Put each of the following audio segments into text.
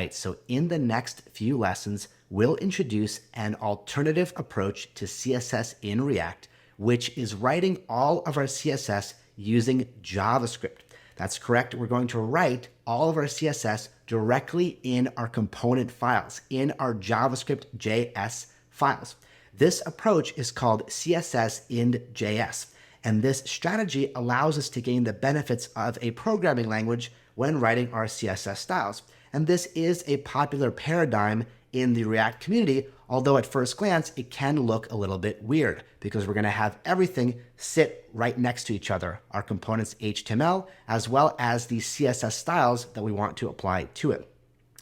right, so in the next few lessons, we'll introduce an alternative approach to CSS in React, which is writing all of our CSS using JavaScript. That's correct. We're going to write all of our CSS directly in our component files, in our JavaScript JS files. This approach is called CSS in JS, and this strategy allows us to gain the benefits of a programming language when writing our CSS styles. And this is a popular paradigm in the React community, although at first glance, it can look a little bit weird because we're going to have everything sit right next to each other, our components HTML, as well as the CSS styles that we want to apply to it.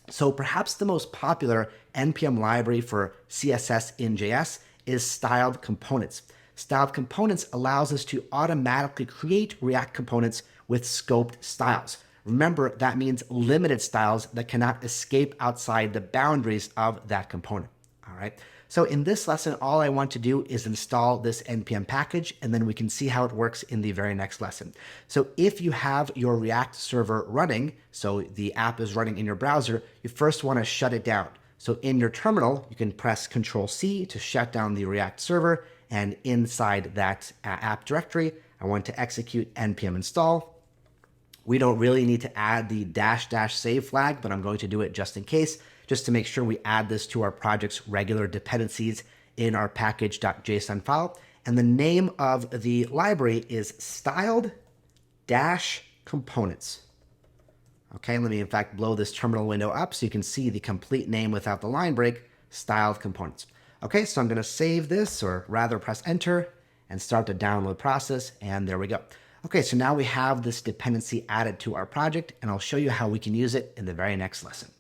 So perhaps the most popular NPM library for CSS in JS is styled components. Styled components allows us to automatically create React components with scoped styles. Remember, that means limited styles that cannot escape outside the boundaries of that component. All right. So in this lesson, all I want to do is install this NPM package, and then we can see how it works in the very next lesson. So if you have your React server running, so the app is running in your browser, you first want to shut it down. So in your terminal, you can press Control-C to shut down the React server, and inside that app directory, I want to execute npm install. We don't really need to add the -- save flag, but I'm going to do it just in case, just to make sure we add this to our project's regular dependencies in our package.json file. And the name of the library is styled-components. Okay, let me in fact blow this terminal window up so you can see the complete name without the line break, styled components. Okay, so I'm going to save this, or rather press enter and start the download process, and there we go. Okay, so now we have this dependency added to our project, and I'll show you how we can use it in the very next lesson.